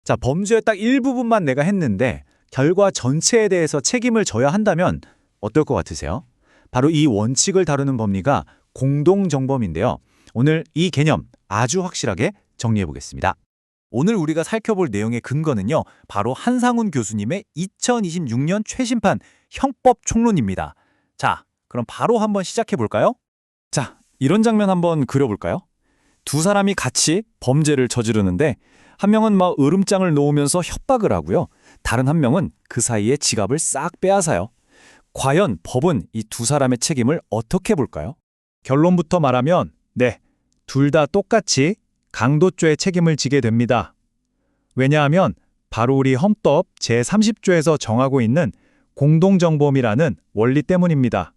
자, 범죄의 딱 일부분만 내가 했는데 결과 전체에 대해서 책임을 져야 한다면 어떨 것 같으세요? 바로 이 원칙을 다루는 법리가 공동정범인데요. 오늘 이 개념 아주 확실하게 정리해 보겠습니다. 오늘 우리가 살펴볼 내용의 근거는요, 바로 한상훈 교수님의 2026년 최신판 형법 총론입니다. 자, 그럼 바로 한번 시작해 볼까요? 자, 이런 장면 한번 그려볼까요? 두 사람이 같이 범죄를 저지르는데 한 명은 막 으름장을 놓으면서 협박을 하고요. 다른 한 명은 그 사이에 지갑을 싹 빼앗아요. 과연 법은 이 두 사람의 책임을 어떻게 볼까요? 결론부터 말하면 네, 둘 다 똑같이 강도죄의 책임을 지게 됩니다. 왜냐하면 바로 우리 헌법 제30조에서 정하고 있는 공동정범이라는 원리 때문입니다.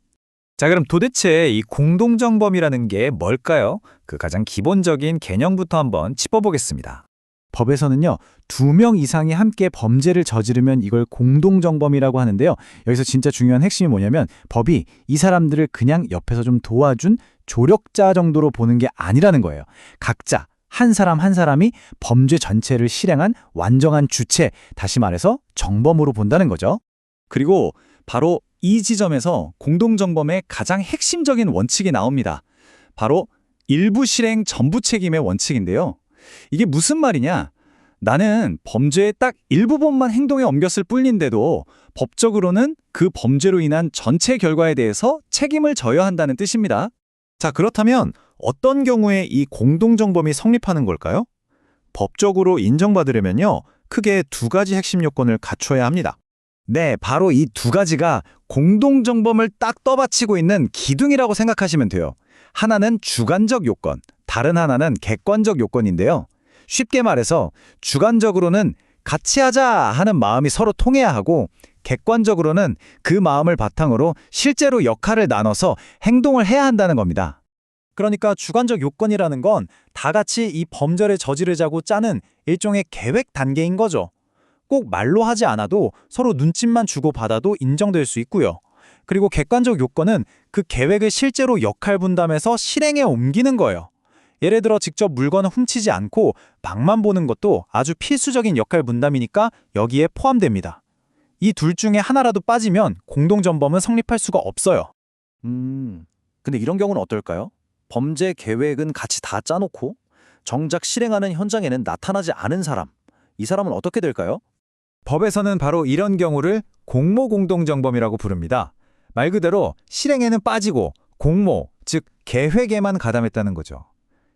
자, 그럼 도대체 이 공동정범이라는 게 뭘까요? 그 가장 기본적인 개념부터 한번 짚어보겠습니다. 법에서는요, 2명 이상이 함께 범죄를 저지르면 이걸 공동정범이라고 하는데요. 여기서 진짜 중요한 핵심이 뭐냐면 법이 이 사람들을 그냥 옆에서 좀 도와준 조력자 정도로 보는 게 아니라는 거예요. 각자 한 사람 한 사람이 범죄 전체를 실행한 완전한 주체, 다시 말해서 정범으로 본다는 거죠. 그리고 바로 이 지점에서 공동정범의 가장 핵심적인 원칙이 나옵니다. 바로 일부 실행 전부 책임의 원칙인데요. 이게 무슨 말이냐? 나는 범죄의 딱 일부분만 행동에 옮겼을 뿐인데도 법적으로는 그 범죄로 인한 전체 결과에 대해서 책임을 져야 한다는 뜻입니다. 자, 그렇다면 어떤 경우에 이 공동정범이 성립하는 걸까요? 법적으로 인정받으려면요, 크게 2가지 핵심 요건을 갖춰야 합니다. 네, 바로 이 2가지가 공동정범을 딱 떠받치고 있는 기둥이라고 생각하시면 돼요. 하나는 주관적 요건, 다른 하나는 객관적 요건인데요. 쉽게 말해서 주관적으로는 같이 하자 하는 마음이 서로 통해야 하고, 객관적으로는 그 마음을 바탕으로 실제로 역할을 나눠서 행동을 해야 한다는 겁니다. 그러니까 주관적 요건이라는 건 다 같이 이 범죄를 저지르자고 짜는 일종의 계획 단계인 거죠. 꼭 말로 하지 않아도 서로 눈짓만 주고받아도 인정될 수 있고요. 그리고 객관적 요건은 그 계획을 실제로 역할 분담해서 실행에 옮기는 거예요. 예를 들어 직접 물건을 훔치지 않고 막만 보는 것도 아주 필수적인 역할 분담이니까 여기에 포함됩니다. 이 둘 중에 하나라도 빠지면 공동정범은 성립할 수가 없어요. 근데 이런 경우는 어떨까요? 범죄 계획은 같이 다 짜놓고 정작 실행하는 현장에는 나타나지 않은 사람. 이 사람은 어떻게 될까요? 법에서는 바로 이런 경우를 공모공동정범이라고 부릅니다. 말 그대로 실행에는 빠지고 공모, 즉 계획에만 가담했다는 거죠.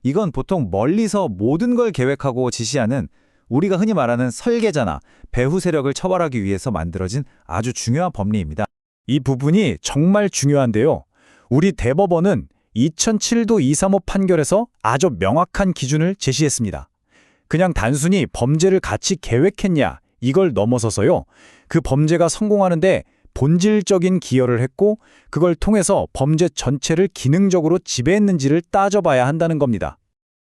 이건 보통 멀리서 모든 걸 계획하고 지시하는 우리가 흔히 말하는 설계자나 배후 세력을 처벌하기 위해서 만들어진 아주 중요한 법리입니다. 이 부분이 정말 중요한데요. 우리 대법원은 2007도 235 판결에서 아주 명확한 기준을 제시했습니다. 그냥 단순히 범죄를 같이 계획했냐, 이걸 넘어서서요, 그 범죄가 성공하는데 본질적인 기여를 했고 그걸 통해서 범죄 전체를 기능적으로 지배했는지를 따져봐야 한다는 겁니다.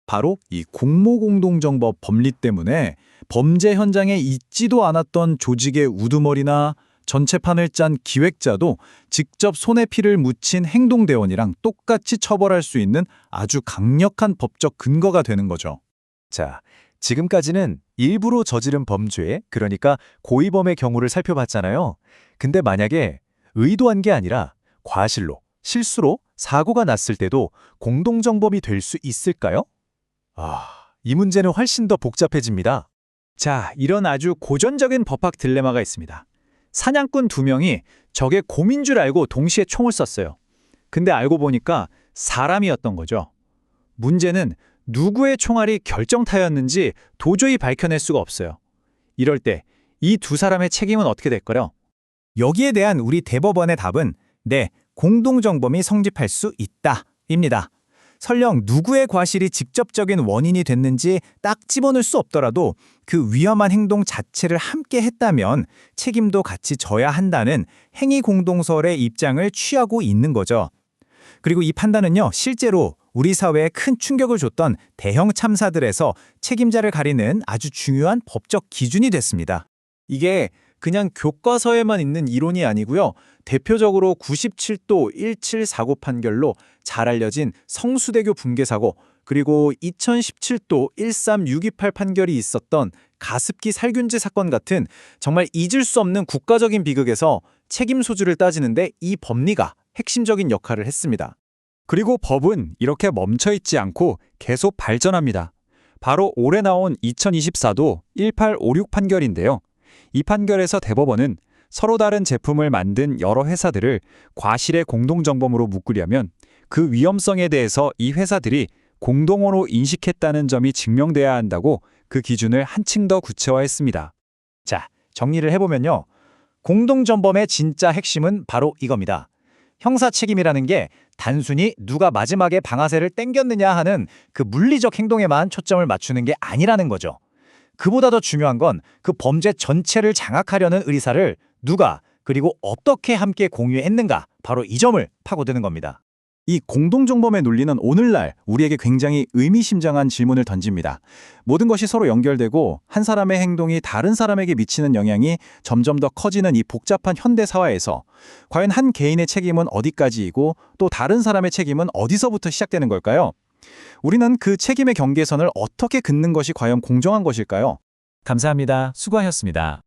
바로 이 공모공동정범 법리 때문에 범죄 현장에 있지도 않았던 조직의 우두머리나 전체판을 짠 기획자도 직접 손에 피를 묻힌 행동대원이랑 똑같이 처벌할 수 있는 아주 강력한 법적 근거가 되는 거죠. 자, 지금까지는 일부러 저지른 범죄, 그러니까 고의범의 경우를 살펴봤잖아요. 근데 만약에 의도한 게 아니라 과실로, 실수로 사고가 났을 때도 공동정범이 될 수 있을까요? 이 문제는 훨씬 더 복잡해집니다. 자, 이런 아주 고전적인 법학 딜레마가 있습니다. 사냥꾼 2명이 적의 곰인 줄 알고 동시에 총을 쐈어요. 근데 알고 보니까 사람이었던 거죠. 문제는 누구의 총알이 결정타였는지 도저히 밝혀낼 수가 없어요. 이럴 때 이 2 사람의 책임은 어떻게 될까요? 여기에 대한 우리 대법원의 답은 네, 공동정범이 성립할 수 있다입니다. 설령 누구의 과실이 직접적인 원인이 됐는지 딱 집어넣을 수 없더라도 그 위험한 행동 자체를 함께 했다면 책임도 같이 져야 한다는 행위 공동설의 입장을 취하고 있는 거죠. 그리고 이 판단은요, 실제로 우리 사회에 큰 충격을 줬던 대형 참사들에서 책임자를 가리는 아주 중요한 법적 기준이 됐습니다. 이게 그냥 교과서에만 있는 이론이 아니고요. 대표적으로 97도 1749 판결로 잘 알려진 성수대교 붕괴 사고, 그리고 2017도 13628 판결이 있었던 가습기 살균제 사건 같은 정말 잊을 수 없는 국가적인 비극에서 책임 소주를 따지는데 이 법리가 핵심적인 역할을 했습니다. 그리고 법은 이렇게 멈춰있지 않고 계속 발전합니다. 바로 올해 나온 2024도 1856 판결인데요. 이 판결에서 대법원은 서로 다른 제품을 만든 여러 회사들을 과실의 공동정범으로 묶으려면 그 위험성에 대해서 이 회사들이 공동으로 인식했다는 점이 증명돼야 한다고 그 기준을 한층 더 구체화했습니다. 자, 정리를 해보면요. 공동전범의 진짜 핵심은 바로 이겁니다. 형사 책임이라는 게 단순히 누가 마지막에 방아쇠를 당겼느냐 하는 그 물리적 행동에만 초점을 맞추는 게 아니라는 거죠. 그보다 더 중요한 건 그 범죄 전체를 장악하려는 의사를 누가 그리고 어떻게 함께 공유했는가, 바로 이 점을 파고드는 겁니다. 이 공동정범의 논리는 오늘날 우리에게 굉장히 의미심장한 질문을 던집니다. 모든 것이 서로 연결되고 한 사람의 행동이 다른 사람에게 미치는 영향이 점점 더 커지는 이 복잡한 현대 사회에서 과연 한 개인의 책임은 어디까지이고 또 다른 사람의 책임은 어디서부터 시작되는 걸까요? 우리는 그 책임의 경계선을 어떻게 긋는 것이 과연 공정한 것일까요? 감사합니다. 수고하셨습니다.